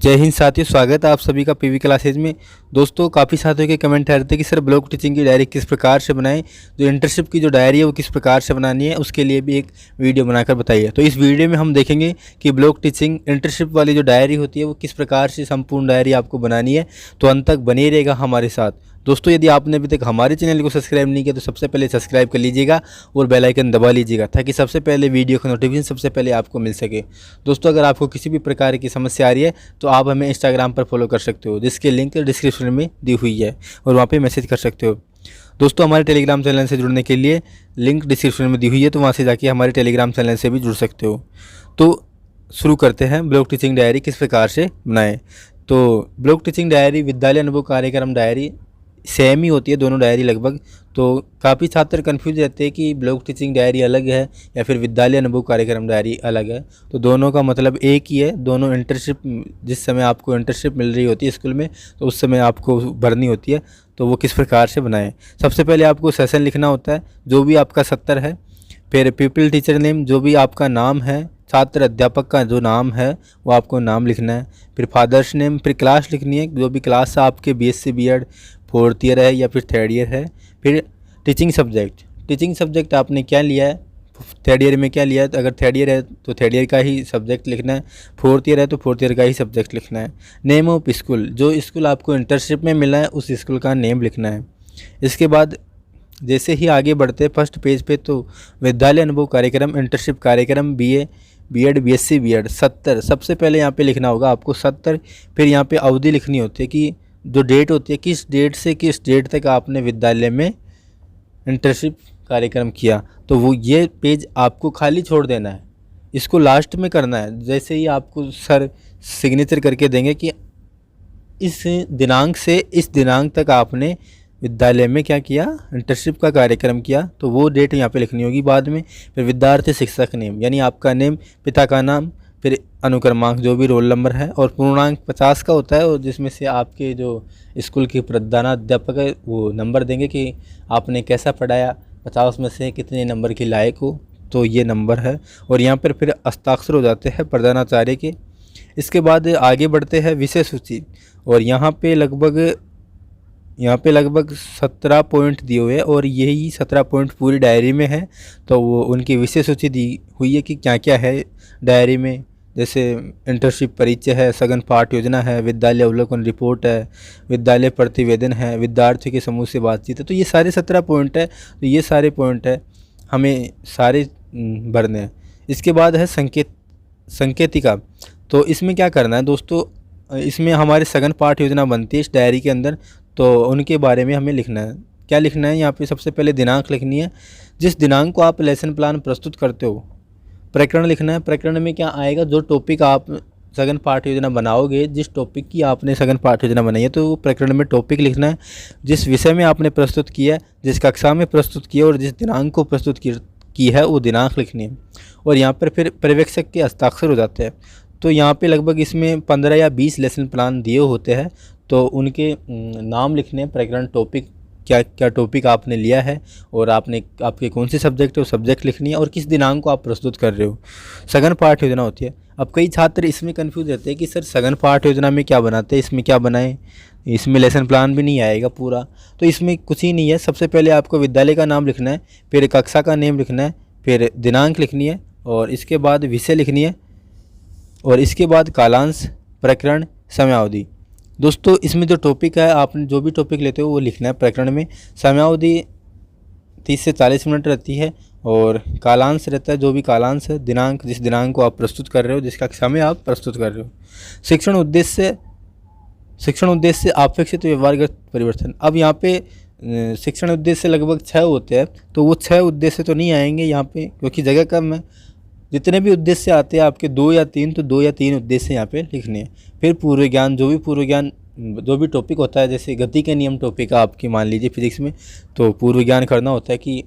जय हिंद साथियों, स्वागत है आप सभी का पीवी क्लासेज में। दोस्तों, काफ़ी साथियों के कमेंट आ रहे थे कि सर ब्लॉक टीचिंग की डायरी किस प्रकार से बनाएं, जो इंटर्नशिप की जो डायरी है वो किस प्रकार से बनानी है, उसके लिए भी एक वीडियो बनाकर बताइए। तो इस वीडियो में हम देखेंगे कि ब्लॉक टीचिंग इंटर्नशिप वाली जो डायरी होती है वो किस प्रकार से संपूर्ण डायरी आपको बनानी है। तो अंत तक बने रहेगा हमारे साथ। दोस्तों, यदि आपने अभी तक हमारे चैनल को सब्सक्राइब नहीं किया तो सबसे पहले सब्सक्राइब कर लीजिएगा और बेल आइकन दबा लीजिएगा ताकि सबसे पहले वीडियो का नोटिफिकेशन सबसे पहले आपको मिल सके। दोस्तों, अगर आपको किसी भी प्रकार की समस्या आ रही है तो आप हमें इंस्टाग्राम पर फॉलो कर सकते हो, जिसकी लिंक डिस्क्रिप्शन में दी हुई है और वहाँ पे मैसेज कर सकते हो। दोस्तों, हमारे टेलीग्राम चैनल से जुड़ने के लिए लिंक डिस्क्रिप्शन में दी हुई है, तो वहाँ से जाके हमारे टेलीग्राम चैनल से भी जुड़ सकते हो। तो शुरू करते हैं, ब्लॉक टीचिंग डायरी किस प्रकार से बनाएं। तो ब्लॉक टीचिंग डायरी, विद्यालय अनुभव कार्यक्रम डायरी सेम ही होती है दोनों डायरी लगभग। तो काफ़ी छात्र कन्फ्यूज रहते हैं कि ब्लॉक टीचिंग डायरी अलग है या फिर विद्यालय अनुभव कार्यक्रम डायरी अलग है। तो दोनों का मतलब एक ही है। दोनों इंटर्नशिप, जिस समय आपको इंटर्नशिप मिल रही होती है स्कूल में, तो उस समय आपको भरनी होती है। तो वो किस प्रकार से बनाएं। सबसे पहले आपको सेशन लिखना होता है, जो भी आपका 70 है। फिर पीपल टीचर नेम, जो भी आपका नाम है, छात्र अध्यापक का जो नाम है वो आपको नाम लिखना है। फिर फादर्स नेम, फिर क्लास लिखनी है, जो भी क्लास आपके BSc B.Ed 4th ईयर है या फिर 3rd ईयर है। फिर टीचिंग सब्जेक्ट आपने क्या लिया है, 3rd ईयर में क्या लिया है। अगर 3rd ईयर है तो 3rd ईयर का ही सब्जेक्ट लिखना है, 4th ईयर है तो 4th ईयर का ही सब्जेक्ट लिखना है। नेम ऑफ स्कूल, जो स्कूल आपको इंटर्नशिप में मिला है उस स्कूल का नेम लिखना है। इसके बाद जैसे ही आगे बढ़ते हैं फर्स्ट पेज पे, तो विद्यालय अनुभव कार्यक्रम, इंटर्नशिप कार्यक्रम, BA B.Ed BSc B.Ed 70 सबसे पहले यहाँ पे लिखना होगा आपको 70। फिर यहाँ पे अवधि लिखनी होती है कि जो डेट होती है, किस डेट से किस डेट तक आपने विद्यालय में इंटर्नशिप कार्यक्रम किया। तो वो ये पेज आपको खाली छोड़ देना है, इसको लास्ट में करना है। जैसे ही आपको सर सिग्नेचर करके देंगे कि इस दिनांक से इस दिनांक तक आपने विद्यालय में क्या किया, इंटर्नशिप का कार्यक्रम किया, तो वो डेट यहाँ पे लिखनी होगी बाद में। फिर विद्यार्थी शिक्षक नेम, यानी आपका नेम, पिता का नाम, फिर अनुक्रमांक, जो भी रोल नंबर है, और पूर्णांक 50 का होता है, और जिसमें से आपके जो स्कूल के प्रधानाध्यापक है वो नंबर देंगे कि आपने कैसा पढ़ाया, 50 में से कितने नंबर के लायक हो, तो ये नंबर है। और यहाँ पर फिर हस्ताक्षर हो जाते हैं प्रधानाचार्य के। इसके बाद आगे बढ़ते हैं विषय सूची, और यहाँ पे लगभग 17 पॉइंट दिए हुए हैं, और यही 17 पॉइंट पूरी डायरी में है। तो वो उनकी विषय सूची दी हुई है कि क्या क्या है डायरी में। जैसे इंटर्नशिप परिचय है, सघन पाठ योजना है, विद्यालय अवलोकन रिपोर्ट है, विद्यालय प्रतिवेदन है, विद्यार्थियों के समूह से बातचीत है। तो ये सारे 17 पॉइंट है। तो ये सारे पॉइंट है, हमें सारे भरने हैं। इसके बाद है संकेतिका। तो इसमें क्या करना है दोस्तों, इसमें हमारे सघन पाठ योजना बनती है इस डायरी के अंदर, तो उनके बारे में हमें लिखना है। क्या लिखना है, यहाँ पे सबसे पहले दिनांक लिखनी है, जिस दिनांक को आप लेसन प्लान प्रस्तुत करते हो। प्रकरण लिखना है, प्रकरण में क्या आएगा, जो टॉपिक आप सघन पाठ योजना बनाओगे, जिस टॉपिक की आपने सघन पाठ योजना बनाई है, तो प्रकरण में टॉपिक लिखना है। जिस विषय में आपने प्रस्तुत किया है, जिस कक्षा में प्रस्तुत किया और जिस दिनांक को प्रस्तुत की है वो दिनांक लिखनी है। और यहाँ पर फिर पर्यवेक्षक के हस्ताक्षर हो जाते हैं। तो यहाँ पे लगभग इसमें 15 या 20 लेसन प्लान दिए होते हैं, तो उनके नाम लिखने, प्रकरण, टॉपिक, क्या क्या टॉपिक आपने लिया है, और आपके कौन से सब्जेक्ट है वो सब्जेक्ट लिखनी है, और किस दिनांक को आप प्रस्तुत कर रहे हो। सघन पाठ योजना होती है। अब कई छात्र इसमें कंफ्यूज रहते हैं कि सर सघन पाठ योजना में क्या बनाते हैं, इसमें क्या बनाएं, इसमें लेसन प्लान भी नहीं आएगा पूरा। तो इसमें कुछ ही नहीं है। सबसे पहले आपको विद्यालय का नाम लिखना है, फिर कक्षा का नेम लिखना है, फिर दिनांक लिखनी है, और इसके बाद विषय लिखनी है, और इसके बाद कालांश, प्रकरण, समयावधि। दोस्तों, इसमें जो टॉपिक है, आपने जो भी टॉपिक लेते हो वो लिखना है प्रकरण में। समयावधि 30 से 40 मिनट रहती है, और कालांश रहता है, जो भी कालांश है, दिनांक, जिस दिनांक को आप प्रस्तुत कर रहे हो, जिस कक्षा में आप प्रस्तुत कर रहे हो। शिक्षण उद्देश्य अपेक्षित व्यवहारगत परिवर्तन। अब यहाँ पे शिक्षण उद्देश्य लगभग 6 होते हैं, तो वो 6 उद्देश्य तो नहीं आएंगे यहाँ पे, क्योंकि जगह कम है। जितने भी उद्देश्य आते हैं आपके 2 या 3, तो 2 या 3 उद्देश्य यहाँ पे लिखने हैं। फिर पूर्व ज्ञान, जो भी टॉपिक होता है, जैसे गति के नियम टॉपिक है आपकी, मान लीजिए फिजिक्स में, तो पूर्व ज्ञान करना होता है कि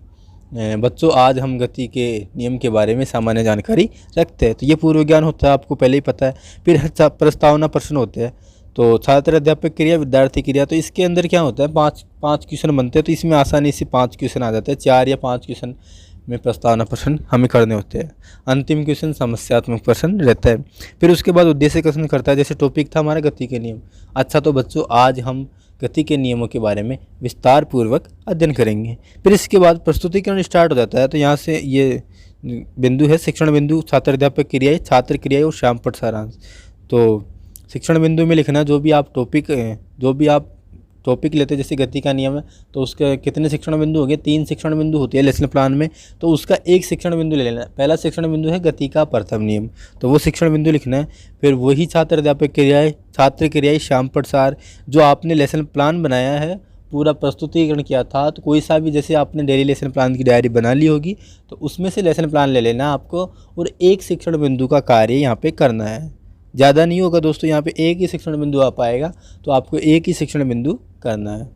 बच्चों आज हम गति के नियम के बारे में सामान्य जानकारी रखते हैं। तो ये पूर्व ज्ञान होता है, आपको पहले ही पता है। फिर प्रस्तावना प्रश्न होते हैं, तो छात्र अध्यापक क्रिया, विद्यार्थी क्रिया। तो इसके अंदर क्या होता है, 5 क्वेश्चन बनते हैं, तो इसमें आसानी से 5 क्वेश्चन आ जाते हैं, 4 या 5 क्वेश्चन। में प्रस्तावना प्रश्न हमें करने होते हैं। अंतिम क्वेश्चन समस्यात्मक प्रश्न रहता है। फिर उसके बाद उद्देश्य क्वेश्चन करता है, जैसे टॉपिक था हमारा गति के नियम। अच्छा, तो बच्चों आज हम गति के नियमों के बारे में विस्तार पूर्वक अध्ययन करेंगे। फिर इसके बाद प्रस्तुतिकरण स्टार्ट हो जाता है। तो यहाँ से ये बिंदु है शिक्षण बिंदु, छात्र अध्यापक क्रियाएं, छात्र क्रियाएं और श्यामपट्ट सारांश। तो शिक्षण बिंदु में लिखना जो भी आप टॉपिक लेते हैं, जैसे गति का नियम है तो उसके कितने शिक्षण बिंदु हो गए, 3 शिक्षण बिंदु होती है लेसन प्लान में, तो उसका एक शिक्षण बिंदु ले लेना। पहला शिक्षण बिंदु है गति का प्रथम नियम, तो वो शिक्षण बिंदु लिखना है। फिर वही छात्र अध्यापक क्रियाएं, छात्र क्रियाएं, श्यामपट्ट सार, जो आपने लेसन प्लान बनाया है, पूरा प्रस्तुतिकरण किया था, तो कोई सा भी जैसे आपने डेली लेसन प्लान की डायरी बना ली होगी तो उसमें से लेसन प्लान ले लेना आपको, और एक शिक्षण बिंदु का कार्य यहाँ पे करना है। ज़्यादा नहीं होगा दोस्तों, यहाँ पे एक ही शिक्षण बिंदु आ पाएगा, तो आपको एक ही शिक्षण बिंदु करना है।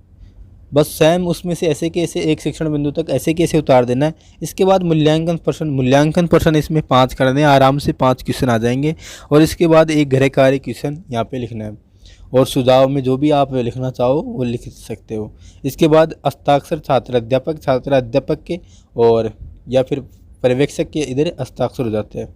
बस सेम उसमें से ऐसे के ऐसे एक शिक्षण बिंदु तक ऐसे कैसे उतार देना है। इसके बाद मूल्यांकन प्रश्न इसमें 5 करने हैं, आराम से 5 क्वेश्चन आ जाएंगे। और इसके बाद एक गृह कार्य क्वेश्चन यहाँ पे लिखना है, और सुझाव में जो भी आप लिखना चाहो वो लिख सकते हो। इसके बाद हस्ताक्षर छात्र अध्यापक के और या फिर पर्यवेक्षक के इधर हस्ताक्षर हो जाते हैं।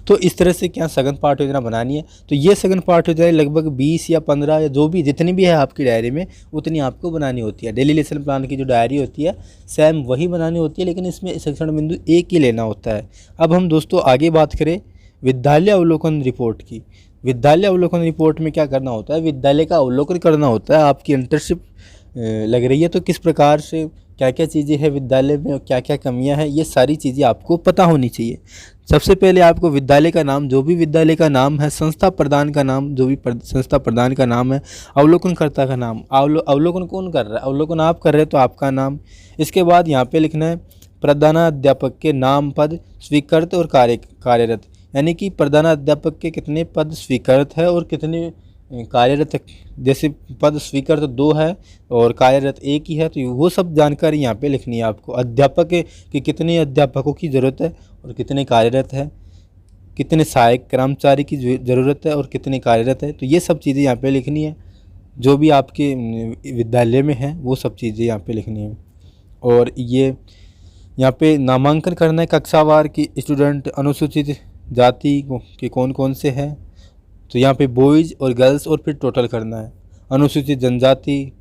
तो इस तरह से क्या सघन पाठ योजना बनानी है। तो ये सघन पाठ योजना लगभग 20 या 15 या जो भी जितनी भी है आपकी डायरी में उतनी आपको बनानी होती है। डेली लेसन प्लान की जो डायरी होती है सेम वही बनानी होती है, लेकिन इसमें शिक्षण बिंदु एक ही लेना होता है। अब हम दोस्तों आगे बात करें विद्यालय अवलोकन रिपोर्ट की। विद्यालय अवलोकन रिपोर्ट में क्या करना होता है, विद्यालय का अवलोकन करना होता है। आपकी इंटर्नशिप लग रही है तो किस प्रकार से क्या क्या चीज़ें हैं विद्यालय में और क्या क्या कमियां हैं, ये सारी चीज़ें आपको पता होनी चाहिए। सबसे पहले आपको विद्यालय का नाम, जो भी विद्यालय का नाम है, संस्था प्रधान का नाम, जो भी संस्था प्रधान का नाम है, अवलोकनकर्ता का नाम, अवलोकन कौन कर रहा है, अवलोकन आप कर रहे हैं तो आपका नाम। इसके बाद यहाँ पे लिखना है प्रधानाध्यापक के नाम, पद स्वीकृत और कार्यरत, यानी कि प्रधानाध्यापक के कितने पद स्वीकृत है और कितने कार्यरत। जैसे पद स्वीकृत 2 है और कार्यरत 1 ही है, तो वो सब जानकारी यहाँ पे लिखनी है आपको। अध्यापक कि कितने अध्यापकों की ज़रूरत है और कितने कार्यरत है, कितने सहायक कर्मचारी की ज़रूरत है और कितने कार्यरत है, तो ये सब चीज़ें यहाँ पे लिखनी है। जो भी आपके विद्यालय में है वो सब चीज़ें यहाँ पे लिखनी है। और ये यहाँ पे नामांकन करना है कक्षावार की स्टूडेंट, अनुसूचित जाति के कौन कौन से हैं, तो यहाँ पे बॉयज़ और गर्ल्स, और फिर टोटल करना है। अनुसूचित जनजाति,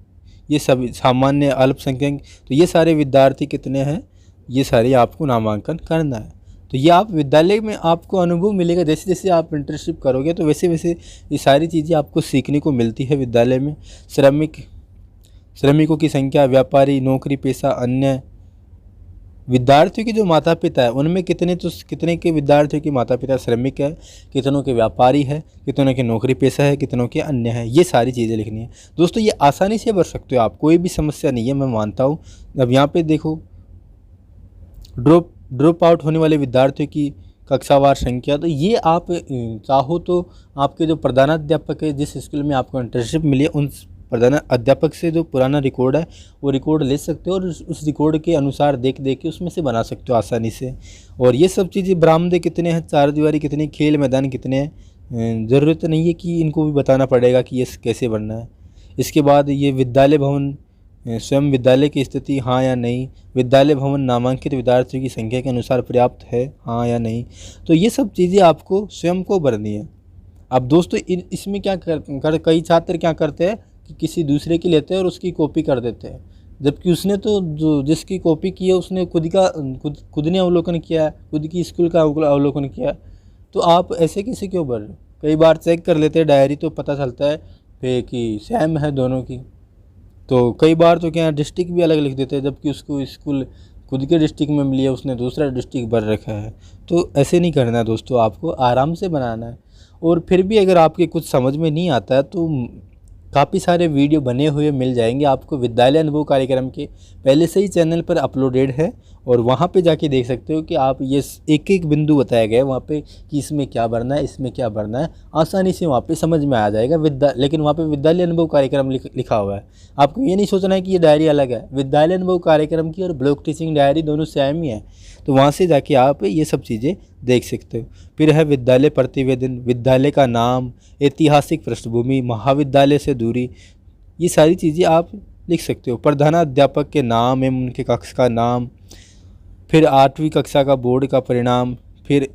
ये सभी सामान्य, अल्पसंख्यक, तो ये सारे विद्यार्थी कितने हैं, ये सारे आपको नामांकन करना है। तो ये आप विद्यालय में आपको अनुभव मिलेगा, जैसे जैसे आप इंटर्नशिप करोगे तो वैसे वैसे ये सारी चीज़ें आपको सीखने को मिलती है विद्यालय में। श्रमिकों की संख्या, व्यापारी, नौकरी पेशा, अन्य विद्यार्थियों के जो माता पिता है उनमें कितने के विद्यार्थियों के माता पिता श्रमिक है, कितनों के व्यापारी है, कितनों के नौकरी पेशा है, कितनों के अन्य है, ये सारी चीज़ें लिखनी है। दोस्तों ये आसानी से भर सकते हो आप, कोई भी समस्या नहीं है, मैं मानता हूँ। अब यहाँ पे देखो ड्रॉप आउट होने वाले विद्यार्थियों की कक्षावार संख्या, तो ये आप चाहो तो आपके जो प्रधानाध्यापक है जिस स्कूल में आपको इंटर्नशिप मिली है उन प्रधान अध्यापक से जो पुराना रिकॉर्ड है वो रिकॉर्ड ले सकते हो और उस रिकॉर्ड के अनुसार देख के उसमें से बना सकते हो आसानी से। और ये सब चीज़ें बरामदे कितने हैं, चारदीवारी कितने, खेल मैदान कितने हैं, ज़रूरत नहीं है कि इनको भी बताना पड़ेगा कि ये कैसे बनना है। इसके बाद ये विद्यालय भवन, स्वयं विद्यालय की स्थिति हाँ या नहीं, विद्यालय भवन नामांकित विद्यार्थियों की संख्या के अनुसार पर्याप्त है हाँ या नहीं, तो ये सब चीज़ें आपको स्वयं को भरनी है। अब दोस्तों इसमें क्या कई छात्र क्या करते हैं कि किसी दूसरे की लेते हैं और उसकी कॉपी कर देते हैं, जबकि उसने तो जो जिसकी कॉपी की है उसने खुद ने अवलोकन किया है, खुद की स्कूल का अवलोकन किया है, तो आप ऐसे किसी क्यों भर रहे हो। कई बार चेक कर लेते हैं डायरी तो पता चलता है फिर कि सेम है दोनों की, तो कई बार तो क्या डिस्ट्रिक्ट भी अलग लिख देते हैं, जबकि उसको स्कूल खुद के डिस्ट्रिक्ट में मिली है, उसने दूसरा डिस्ट्रिक्ट भर रखा है। तो ऐसे नहीं करना है दोस्तों, आपको आराम से बनाना है। और फिर भी अगर आपके कुछ समझ में नहीं आता है तो काफ़ी सारे वीडियो बने हुए मिल जाएंगे आपको, विद्यालय अनुभव कार्यक्रम के पहले से ही चैनल पर अपलोडेड है, और वहाँ पे जाके देख सकते हो कि आप ये एक एक बिंदु बताया गया है वहाँ पे कि इसमें क्या भरना है, इसमें क्या भरना है, आसानी से वहाँ पे समझ में आ जाएगा। लेकिन वहाँ पे विद्यालय अनुभव कार्यक्रम लिखा हुआ है। आपको ये नहीं सोचना है कि ये डायरी अलग है, विद्यालय अनुभव कार्यक्रम की और ब्लॉक टीचिंग डायरी दोनों सेम ही है, तो वहाँ से जाके आप ये सब चीज़ें देख सकते हो। फिर है विद्यालय प्रतिवेदन, विद्यालय का नाम, ऐतिहासिक पृष्ठभूमि, महाविद्यालय से दूरी, ये सारी चीज़ें आप लिख सकते हो। प्रधानाध्यापक के नाम एवं उनके कक्ष का नाम, फिर 8वीं कक्षा का बोर्ड का परिणाम, फिर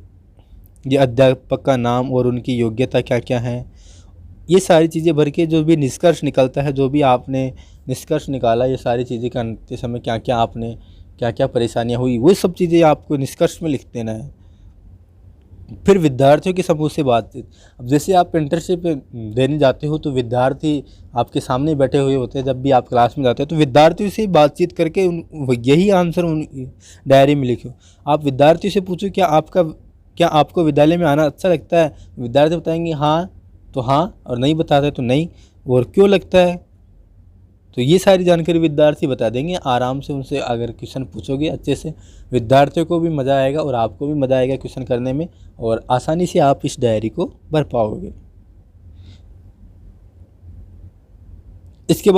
ये अध्यापक का नाम और उनकी योग्यता क्या क्या है, ये सारी चीज़ें भर के जो भी निष्कर्ष निकलता है, जो भी आपने निष्कर्ष निकाला, ये सारी चीज़ें करते समय क्या क्या आपने क्या क्या परेशानियाँ हुई, वो सब चीज़ें आपको निष्कर्ष में लिख देना है। फिर विद्यार्थियों के समूह से बातचीत। अब जैसे आप इंटर्नशिप देने जाते हो तो विद्यार्थी आपके सामने बैठे हुए होते हैं। जब भी आप क्लास में जाते हो तो विद्यार्थियों से बातचीत करके यही आंसर उन डायरी में लिखो। आप विद्यार्थियों से पूछो क्या आपको विद्यालय में आना अच्छा लगता है। विद्यार्थी बताएंगे हाँ तो हाँ, और नहीं बताते तो नहीं, और क्यों लगता है। तो ये सारी जानकारी विद्यार्थी बता देंगे आराम से। उनसे अगर क्वेश्चन पूछोगे अच्छे से, विद्यार्थियों को भी मज़ा आएगा और आपको भी मज़ा आएगा क्वेश्चन करने में, और आसानी से आप इस डायरी को भर पाओगे। इसके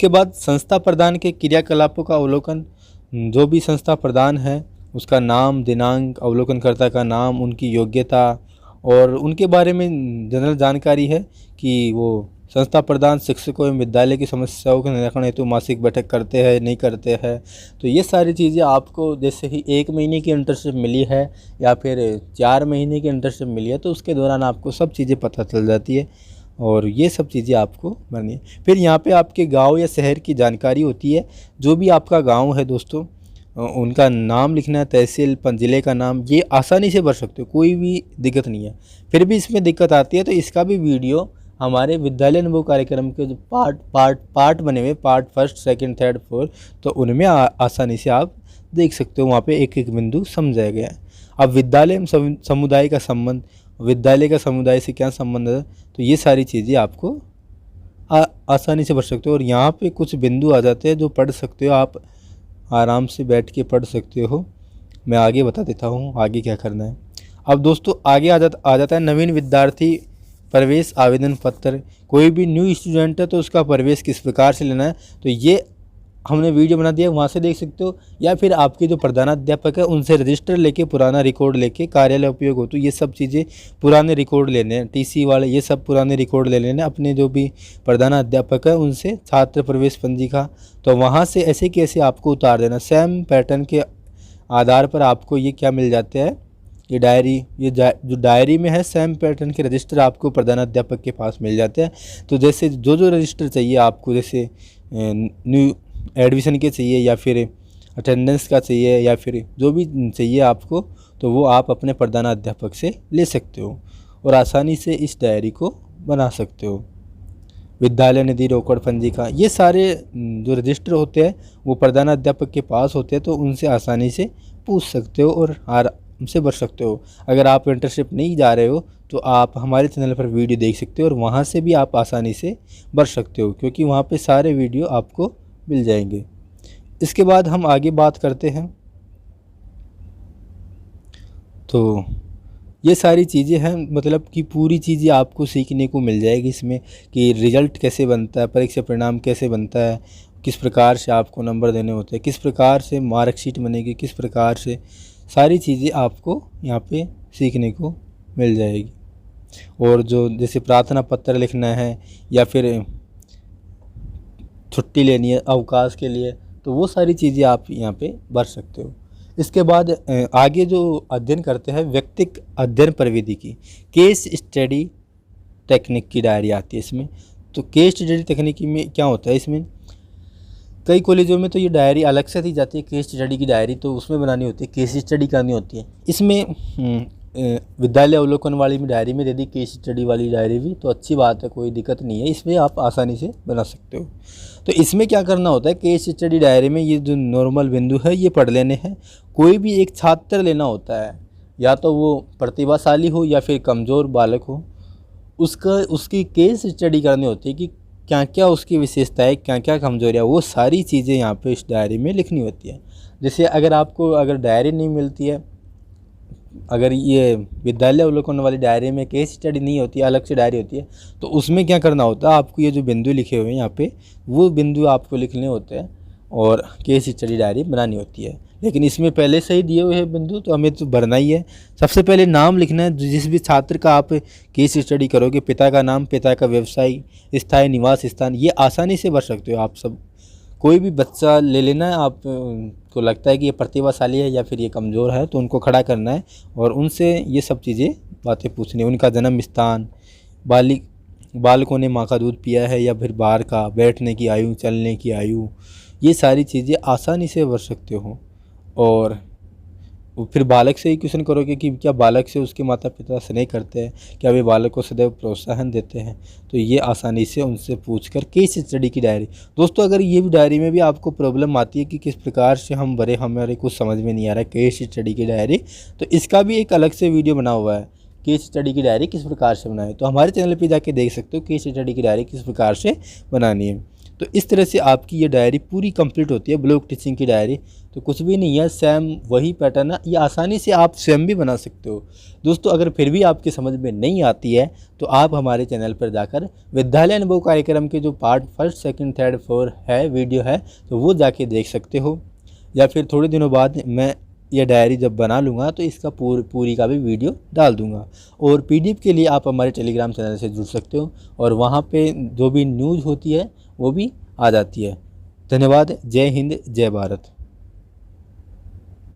बाद संस्था प्रदान के क्रियाकलापों का अवलोकन। जो भी संस्था प्रदान है उसका नाम, दिनांक, अवलोकनकर्ता का नाम, उनकी योग्यता और उनके बारे में जनरल जानकारी है कि वो संस्था प्रदान शिक्षकों एवं विद्यालय की समस्याओं के निराकरण हेतु मासिक बैठक करते हैं नहीं करते हैं। तो ये सारी चीज़ें आपको, जैसे ही 1 महीने की इंटर्नशिप मिली है या फिर 4 महीने की इंटर्नशिप मिली है, तो उसके दौरान आपको सब चीज़ें पता चल जाती है और ये सब चीज़ें आपको भरनी है। फिर यहाँ पे आपके गांव या शहर की जानकारी होती है। जो भी आपका गांव है दोस्तों, उनका नाम लिखना है, तहसील, ज़िले का नाम, ये आसानी से भर सकते हो, कोई भी दिक्कत नहीं है। फिर भी इसमें दिक्कत आती है तो इसका भी वीडियो हमारे विद्यालय अनुभव कार्यक्रम के जो पार्ट बने हुए, पार्ट 1, 2, 3, 4, तो उनमें आसानी से आप देख सकते हो। वहाँ पे एक एक बिंदु समझाया गया है। अब विद्यालय एवं समुदाय का संबंध, विद्यालय का समुदाय से क्या संबंध है, तो ये सारी चीज़ें आपको आसानी से पढ़ सकते हो। और यहाँ पे कुछ बिंदु आ जाते हैं जो पढ़ सकते हो, आप आराम से बैठ के पढ़ सकते हो। मैं आगे बता देता हूँ आगे क्या करना है। अब दोस्तों आगे आ जाता है नवीन विद्यार्थी प्रवेश आवेदन पत्र। कोई भी न्यू स्टूडेंट है तो उसका प्रवेश किस प्रकार से लेना है, तो ये हमने वीडियो बना दिया, वहाँ से देख सकते हो। या फिर आपके जो प्रधानाध्यापक है उनसे रजिस्टर लेके, पुराना रिकॉर्ड लेके, कार्यालय उपयोग हो तो ये सब चीज़ें पुराने रिकॉर्ड लेने हैं, टीसी वाले ये सब पुराने रिकॉर्ड ले लेने। अपने जो भी प्रधानाध्यापक है उनसे छात्र प्रवेश पंजिका, तो वहाँ से ऐसे कैसे आपको उतार देना। सेम पैटर्न के आधार पर आपको ये क्या मिल जाते हैं, ये डायरी, जो डायरी में है सेम पैटर्न के रजिस्टर आपको प्रधानाध्यापक के पास मिल जाते हैं। तो जैसे जो रजिस्टर चाहिए आपको, जैसे न्यू एडमिशन के चाहिए या फिर अटेंडेंस का चाहिए या फिर जो भी चाहिए आपको, तो वो आप अपने प्रधानाध्यापक से ले सकते हो और आसानी से इस डायरी को बना सकते हो। विद्यालय निधि रोकड़ पंजिका, ये सारे जो रजिस्टर होते हैं वो प्रधानाध्यापक के पास होते हैं, तो उनसे आसानी से पूछ सकते हो और आराम से भर सकते हो। अगर आप इंटर्नशिप नहीं जा रहे हो तो आप हमारे चैनल पर वीडियो देख सकते हो और वहाँ से भी आप आसानी से भर सकते हो, क्योंकि वहाँ पे सारे वीडियो आपको मिल जाएंगे। इसके बाद हम आगे बात करते हैं। तो ये सारी चीज़ें हैं, मतलब कि पूरी चीज़ें आपको सीखने को मिल जाएगी इसमें, कि रिज़ल्ट कैसे बनता है, परीक्षा परिणाम कैसे बनता है, किस प्रकार से आपको नंबर देने होते हैं, किस प्रकार से मार्कशीट बनेगी, किस प्रकार से सारी चीज़ें आपको यहाँ पे सीखने को मिल जाएगी। और जो जैसे प्रार्थना पत्र लिखना है या फिर छुट्टी लेनी है अवकाश के लिए, तो वो सारी चीज़ें आप यहाँ पे भर सकते हो। इसके बाद आगे जो अध्ययन करते हैं व्यक्तिक अध्ययन प्रविधि की, केस स्टडी टेक्निक की डायरी आती है इसमें। तो केस स्टडी टेक्निक में क्या होता है, इसमें कई कॉलेजों में तो ये डायरी अलग से दी जाती है, केस स्टडी की डायरी, तो उसमें बनानी होती है, केस स्टडी करनी होती है। इसमें विद्यालय अवलोकन वाली डायरी में दे दी केस स्टडी वाली डायरी भी, तो अच्छी बात है, कोई दिक्कत नहीं है, इसमें आप आसानी से बना सकते हो। तो इसमें क्या करना होता है, केस स्टडी डायरी में ये जो नॉर्मल बिंदु है ये पढ़ लेने हैं। कोई भी एक छात्र लेना होता है, या तो वो प्रतिभाशाली हो या फिर कमज़ोर बालक हो, उसकी केस स्टडी करनी होती है कि क्या क्या उसकी विशेषताएँ, क्या क्या कमजोरियाँ, वो सारी चीज़ें यहाँ पे इस डायरी में लिखनी होती है। जैसे अगर डायरी नहीं मिलती है, अगर ये विद्यालय अवलोकन वाली डायरी में केस स्टडी नहीं होती है, अलग से डायरी होती है, तो उसमें क्या करना होता है, आपको ये जो बिंदु लिखे हुए हैं यहाँ पे, वो बिंदु आपको लिखने होते हैं और केस स्टडी डायरी बनानी होती है। लेकिन इसमें पहले से ही दिए हुए हैं बिंदु, तो हमें तो भरना ही है। सबसे पहले नाम लिखना है, जिस भी छात्र का आप केस स्टडी करोगे, पिता का नाम, पिता का व्यवसाय, स्थायी निवास स्थान, ये आसानी से भर सकते हो आप सब। कोई भी बच्चा ले लेना है आप, को लगता है कि ये प्रतिभाशाली है या फिर ये कमज़ोर है, तो उनको खड़ा करना है और उनसे ये सब चीज़ें बातें पूछनी है। उनका जन्म स्थान, बालकों ने माँ का दूध पिया है या फिर बाहर का, बैठने की आयु, चलने की आयु, ये सारी चीज़ें आसानी से भर सकते हो। और फिर बालक से ही क्वेश्चन करोगे कि क्या बालक से उसके माता पिता स्नेह करते हैं, क्या वे बालक को सदैव प्रोत्साहन देते हैं, तो ये आसानी से उनसे पूछकर केस स्टडी की डायरी। दोस्तों अगर ये भी डायरी में भी आपको प्रॉब्लम आती है कि किस प्रकार से हमारे कुछ समझ में नहीं आ रहा है केस स्टडी की डायरी, तो इसका भी एक अलग से वीडियो बना हुआ है, केस स्टडी की डायरी किस प्रकार से बनाए। तो हमारे चैनल पर जाके देख सकते हो केस स्टडी की डायरी किस प्रकार से बनानी है। तो इस तरह से आपकी ये डायरी पूरी कंप्लीट होती है, ब्लॉक टीचिंग की डायरी। तो कुछ भी नहीं है, सेम वही पैटर्न है, ये आसानी से आप स्वयं भी बना सकते हो। दोस्तों अगर फिर भी आपकी समझ में नहीं आती है तो आप हमारे चैनल पर जाकर विद्यालय अनुभव कार्यक्रम के जो पार्ट 1, 2, 3, 4 है वीडियो है, तो वो जाके देख सकते हो। या फिर थोड़े दिनों बाद मैं यह डायरी जब बना लूँगा तो इसका पूरी का भी वीडियो डाल दूँगा। और PDF के लिए आप हमारे टेलीग्राम चैनल से जुड़ सकते हो और वहाँ पे जो भी न्यूज़ होती है वो भी आ जाती है। धन्यवाद। जय हिंद, जय भारत।